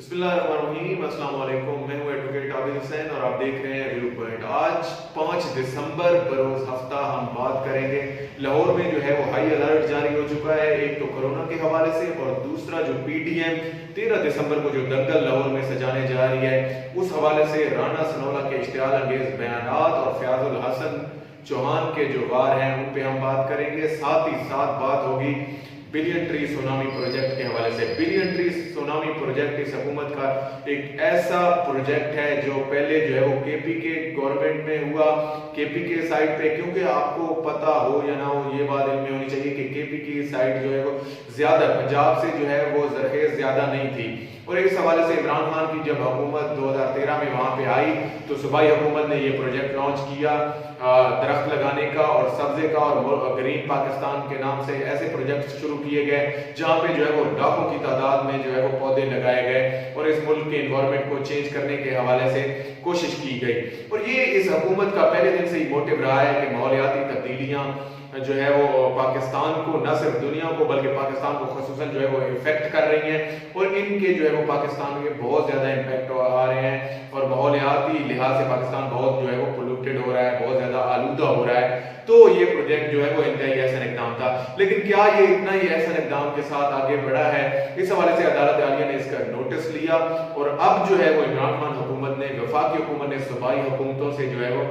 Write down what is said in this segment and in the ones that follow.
बिस्मिल्लाहिर्रहमानिर्रहीम, अस्सलाम वालेकुम। मैं हूं एडवोकेट आबिद हुसैन और आप देख रहे हैं व्यू पॉइंट। आज 5 दिसंबर बरोज हफ्ता हम बात करेंगे। लाहौर में जो है वो हाई अलर्ट जारी हो चुका है, एक तो कोरोना के हवाले से और दूसरा जो पीडीएम 13 दिसंबर को जो दंगल लाहौर में सजाने जा रही है उस हवाले से राना सनोला के इश्तियाल अंगेज बयानात और फयाजुल हसन चौहान के जो वार हैं उन पे हम बात करेंगे। साथ ही साथ बात होगी बिलियन ट्री सुनामी प्रोजेक्ट के हवाले से। बिलियन ट्री सुनामी प्रोजेक्ट इस हुकूमत का एक ऐसा प्रोजेक्ट है जो पहले जो है वो केपी के गवर्नमेंट में हुआ, केपी के साइड पे, क्योंकि आपको पता हो या ना हो ये बात इल्म में होनी चाहिए कि केपी की साइड जो है वो ज्यादा पंजाब से जो है वो जरखेज ज्यादा नहीं थी। और इस हवाले से इमरान खान की जब हुकूमत 2013 में वहां पे आई तो सूबाई हुकूमत ने ये प्रोजेक्ट लॉन्च किया दरख्त लगाने का और सब्जे का, और ग्रीन पाकिस्तान के नाम से ऐसे प्रोजेक्ट शुरू किए गए जहां पे जो है वो लाखों की तादाद में जो है वो पौधे लगाए गए और इस मुल्क के एनवायरनमेंट को चेंज करने के हवाले से कोशिश की गई। और ये इस हुकूमत का पहले दिन से ही मोटिव रहा है कि माहौलियाती तब्दीलियां जो है वो पाकिस्तान को, न सिर्फ दुनिया को बल्कि पाकिस्तान को खसूसन जो है वो इफेक्ट कर रही हैं और इनके जो है वो पाकिस्तान में बहुत ज्यादा इम्पैक्ट आ रहे हैं और माहौलियाती लिहाज से पाकिस्तान बहुत जो है वो पोल्यूटेड हो रहा है, बहुत ज्यादा आलूदा हो रहा है। तो ये प्रोजेक्ट जो है वो इंतहाई एहसन इक़दाम था। लेकिन क्या ये इतना ही एहसन इक़दाम के साथ आगे बढ़ा है? इस हवाले से अदालत आलिया ने इसका नोटिस लिया और अब जो है वो इमरान खान हुकूमत ने, वफाकी हुकूमत ने सूबाई हुकूमतों से जो है वो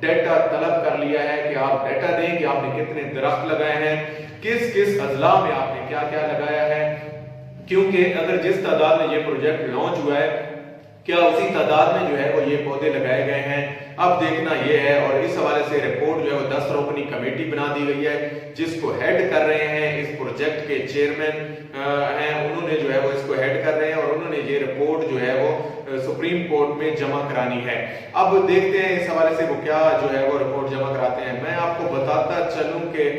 डेटा तलब कर लिया है कि आप डेटा दें कि आपने कितने दरख्त लगाए हैं, किस किस अजला में आपने क्या क्या लगाया है। क्योंकि अगर जिस तादाद में ये प्रोजेक्ट लॉन्च हुआ है क्या उसी तादाद में जो है वो ये पौधे लगाए गए हैं, अब देखना ये है। और इस हवाले से रिपोर्ट जो है वो 10 रुकनी कमेटी बना दी गई है जिसको हेड कर रहे हैं इस प्रोजेक्ट के चेयरमैन हैं, उन्होंने जो है वो इसको हेड कर रहे हैं और उन्होंने ये रिपोर्ट जो है वो सुप्रीम कोर्ट में जमा करानी है। अब देखते हैं इस हवाले से वो क्या जो है वो रिपोर्ट जमा कराते हैं। मैं आपको बताता चलूं कि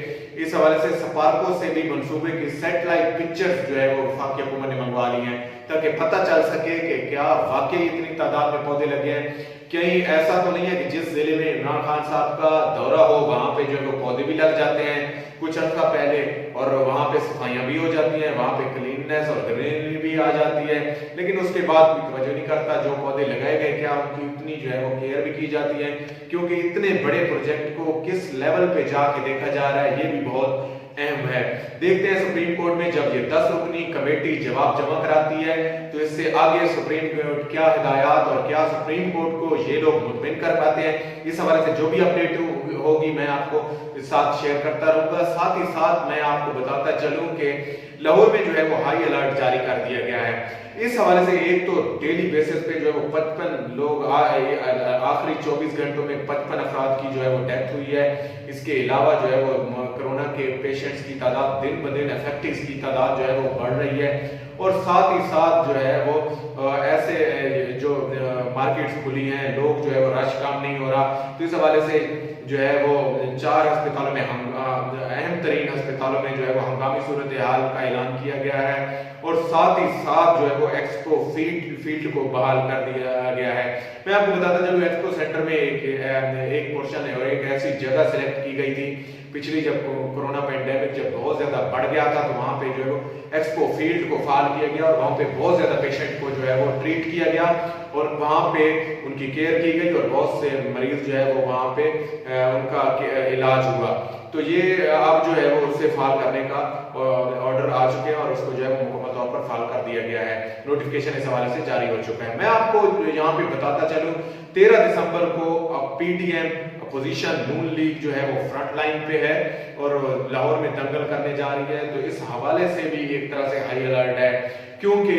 इस हवाले से सपार्को से भी मंसूबे की सैटेलाइट पिक्चर्स जो है वो वफाकी हुकूमत ने मंगवा ली हैं ताकि पता चल सके कि क्या वाकई इतनी तादाद में पौधे लगे हैं। कहीं ऐसा तो नहीं है कि जिस जिले में इमरान खान साहब का दौरा हो वहां पे जो है वो पौधे भी लग जाते हैं कुछ अर्सा पहले और वहां पे सफाइयां भी हो जाती हैं, वहां पे क्लीननेस और ग्रीनरी भी आ जाती है, लेकिन उसके बाद कोई तवज्जो नहीं करता जो पौधे लगाए गए क्या उनकी उतनी जो है वो केयर भी की जाती है। क्योंकि इतने बड़े प्रोजेक्ट को किस लेवल पे जाके देखा जा रहा है ये भी बहुत अहम है। देखते हैं सुप्रीम कोर्ट में जब ये 10 रुकनी कमेटी जवाब जमा कराती है तो इससे आगे सुप्रीम कोर्ट क्या हिदायत और क्या सुप्रीम कोर्ट को ये लोग मुतमिन कर पाते हैं। इस हवाले से जो भी अपडेट होगी मैं आपको साथ शेयर करता रहूंगा। साथ ही साथ मैं आपको बताता चलूं कि लाहौर में जो है वो हाई अलर्ट जारी कर दिया गया है। इस हवाले से एक तो डेली बेसिस पे जो है वो 55 लोग आखिरी 24 घंटों में 55 अफराद की जो है वो डेथ हुई है। इसके अलावा जो है वो कोरोना के पेशेंट्स की तादाद दिन ब दिन इफेक्टिव्स की तादाद जो है वो बढ़ रही है और साथ ही साथ जो है वो ऐसे जो मार्केट्स खुली हैं लोग जो है वो रश काम नहीं हो रहा। तो इस हवाले से जो है वो 4 अस्पतालों में अहम तरीन अस्पतालों में जो है वो हंगामी सूरत हाल का ऐलान किया गया है और साथ ही साथ जो है वो एक्सपो फील्ड को बहाल कर दिया गया है। मैं आपको बताता चलूं एक्सपो सेंटर में एक पोर्शन है और एक ऐसी जगह सिलेक्ट की गई थी पिछली जब कोरोना पैंडेमिक जब बहुत ज्यादा बढ़ गया था तो वहां पे जो है वो एक्सपो फील्ड को फाल किया गया और वहां पे बहुत ज्यादा पेशेंट को जो है वो ट्रीट किया गया और वहां पे उनकी केयर की गई और बहुत से मरीज जो है वो वहां पे उनका इलाज हुआ। तो ये अब जो है वो उससे फाल करने का ऑर्डर आ चुके हैं और उसको जो है वो मुकम्मल तौर पर फाल कर दिया गया है। नोटिफिकेशन इस हवाले से जारी हो चुका है। मैं आपको यहाँ पे बताता चलूं 13 दिसंबर को पीडीएम अपोजिशन नून लीग जो है वो फ्रंट लाइन पे है और लाहौर में दंगल करने जा रही है। तो इस हवाले से भी एक तरह से हाई अलर्ट है क्योंकि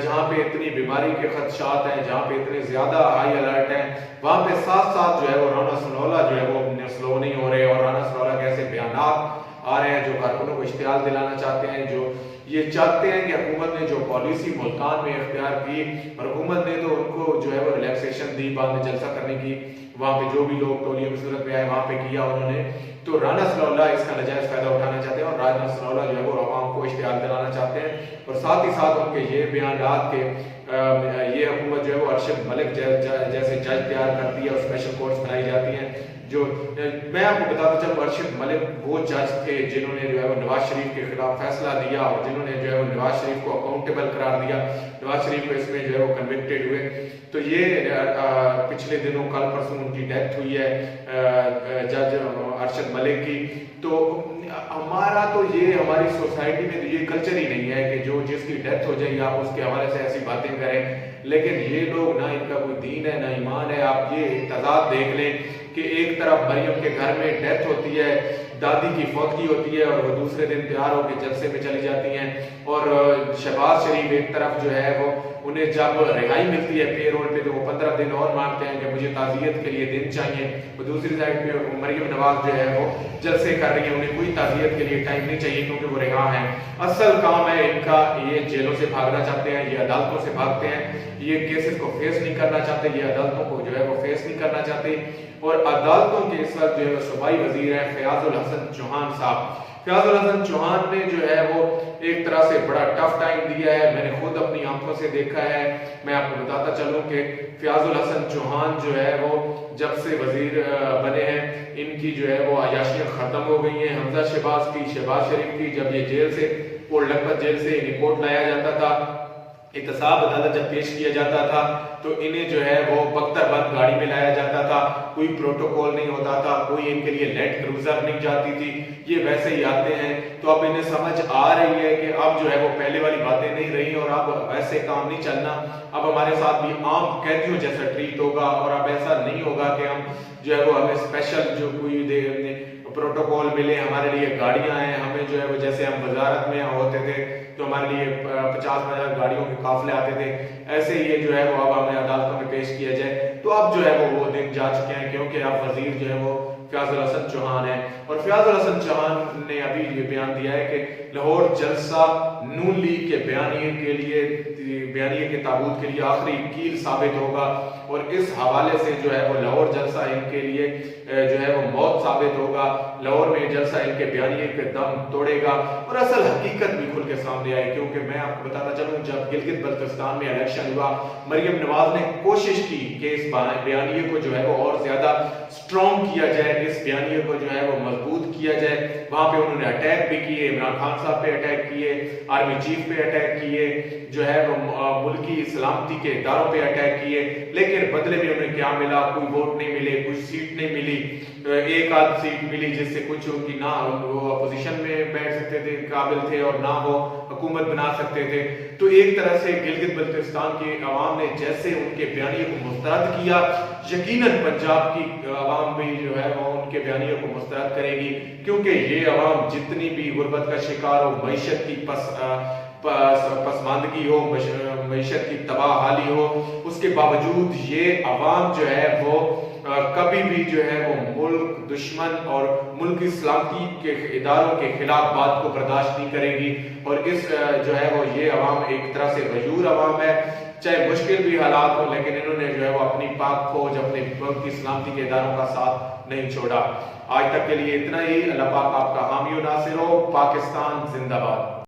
जहां पे इतनी बीमारी के खदशात हैं, जहां पे इतने ज्यादा हाई अलर्ट हैं, वहां पे साथ साथ जो है वो राना सनोला जो है वो स्लो नहीं हो रहे और राना सनोला के ऐसे बयानात आ रहे हैं जो कारकुनों को इश्तियाल दिलाना चाहते हैं, जो ये चाहते हैं कि हुकूमत ने जो पॉलिसी मुल्तान में इख्तियार की और हुकूमत ने तो उनको जो है वो रिलैक्सेशन दी बाद में जलसा करने की वहाँ पे जो भी लोग टोलियों की सूरत में आए वहाँ पे किया उन्होंने। तो राना सनाउल्लाह इसका नाजायज फायदा उठाना चाहते हैं और राना सनाउल्लाह जो है वो आवाम को इश्तिहार दिलाना चाहते हैं। और साथ ही साथ उनके ये बयानात के ये हुकूमत जो है वो अरशद मलिक जैसे जज तैयार करती है और स्पेशल कोर्ट्स बनाई जाती हैं। जो मैं आपको बताता चलूँ, अरशद मलिक वो जज थे जिन्होंने जो है वो नवाज शरीफ के खिलाफ फैसला दिया और जिन्होंने जो है वो नवाज शरीफ को अकाउंटेबल करार दिया। नवाज शरीफ को इसमें जो है वो कन्विक्टेड हुए। तो ये पिछले दिनों कल परसों उनकी डेथ हुई है जज अरशद मलिक की। तो हमारा तो ये हमारी सोसाइटी में तो ये कल्चर ही नहीं है कि जो जिसकी डेथ हो जाए आप उसके हवाले से ऐसी बातें करें। लेकिन ये लोग ना इनका कोई दीन है ना ईमान है। आप ये तजाद देख लें कि एक तरफ मरियम के घर में डेथ होती है, दादी की फौतगी होती है और वो दूसरे दिन तैयार होकर जलसे में चली जाती हैं। और शहबाज शरीफ एक तरफ जो है वो उन्हें जब रिहाई मिलती है पे रोल पे तो वो 15 दिन और मांगते हैं कि मुझे ताज़ियत के लिए दिन चाहिए। वो दूसरी साइड पे मरियम नवाज जो है वो जलसे कर रही है, उन्हें कोई ताज़ियत के लिए टाइम नहीं चाहिए क्योंकि वो रिहा है। असल काम है इनका, ये जेलों से भागना चाहते हैं, ये अदालतों से भागते हैं, ये केसेस को फेस नहीं करना चाहते, ये अदालतों को जो है वो फेस नहीं करना चाहते। और अदालतों के इस वक्त जो है सूबाई वजीर है फयाजुल हसन चौहान साहब। फयाजुल हसन चौहान ने जो है वो एक तरह से बड़ा टफ टाइम दिया है। मैंने खुद अपनी आंखों से देखा है। मैं आपको बताता चलूं कि फयाजुल हसन चौहान जो है वो जब से वजीर बने हैं इनकी जो है वो अयाशियां खत्म हो गई हैं। हमजा शहबाज की, शहबाज शरीफ की, जब ये जेल से और लखपत जेल से रिपोर्ट लाया जाता था, एहतसाब अदालत जब पेश किया जाता था तो इन्हें जो है वो बख्तर बंद गाड़ी में लाया जाता था, कोई प्रोटोकॉल नहीं होता था, कोई इनके लिए लैंड क्रूजर नहीं जाती थी, ये वैसे ही आते हैं। तो अब इन्हें समझ आ रही है कि अब जो है वो पहले वाली बातें नहीं रही और अब वैसे काम नहीं चलना। अब हमारे साथ भी आम कैदियों जैसा ट्रीट होगा और अब ऐसा नहीं होगा कि हम जो है वो हमें स्पेशल जो कोई प्रोटोकॉल मिले, हमारे लिए गाड़ियां हैं, हमें जो है वो जैसे हम वजारत में होते थे तो हमारे लिए 50-50 गाड़ियों के काफिले आते थे, ऐसे ही जो है वो अब हमें अदालतों में पेश किया जाए। तो अब जो है वो दिन जा चुके हैं क्योंकि अब वजीर जो है वो फयाजुल हसन चौहान है। और फयाजुल हसन चौहान ने अभी ये बयान दिया है कि लाहौर जलसा नून लीग के बयानिए के ताबूत के लिए आखिरी कील साबित होगा और इस हवाले से जो है वो लाहौर जलसा इनके लिए जो है वो मौत साबित होगा। लाहौर में जलसा इनके बयानिए के दम तोड़ेगा और असल हकीकत भी खुल के सामने आई। क्योंकि मैं आपको बताता चलूं, जब गिलगित बल्तिस्तान में इलेक्शन हुआ, मरियम नवाज ने कोशिश की कि इस बयानिए को जो है वो और ज्यादा स्ट्रॉन्ग किया जाए, इस बयानिए को जो है वो मजबूत किया जाए। वहां पे उन्होंने अटैक भी किए, इमरान खान साहब पे अटैक किए, आर्मी चीफ पे अटैक किए, जो है वो मुल्की सलामती के इदारों पे अटैक किए। लेकिन बदले में उन्हें क्या मिला? कोई वोट नहीं मिले, कोई सीट नहीं मिली, एक आध सीट मिली जिससे कुछ उनकी ना वो अपोजिशन में बैठ सकते थे, काबिल थे, और ना वो हुकूमत बना सकते थे। तो एक तरह से गिलगित बल्तिस्तान की आवाम ने जैसे उनके बयानिए को मुस्तरद किया, यकीनन पंजाब की आवाम भी जो है वो उनके बयानिए को मुस्तरद करेगी। क्योंकि ये आवाम जितनी भी गुर्बत का शिकार हो, मईशत की पसमानदगी हो, मईशत की तबाहाली हो, उसके बावजूद ये आवाम जो है वो कभी भी जो है वो मुल्क दुश्मन और मुल्क की सलामती के इदारों के खिलाफ बात को बर्दाश्त नहीं करेगी। और इस जो है वो ये अवाम एक तरह से वजूर अवाम है, चाहे मुश्किल भी हालात हो, लेकिन इन्होंने जो है वो अपनी पाक फौज, अपने मुल्क की सलामती के इदारों का साथ नहीं छोड़ा। आज तक के लिए इतना ही। अल्लाह पाक आपका हामी नासिर हो। पाकिस्तान जिंदाबाद।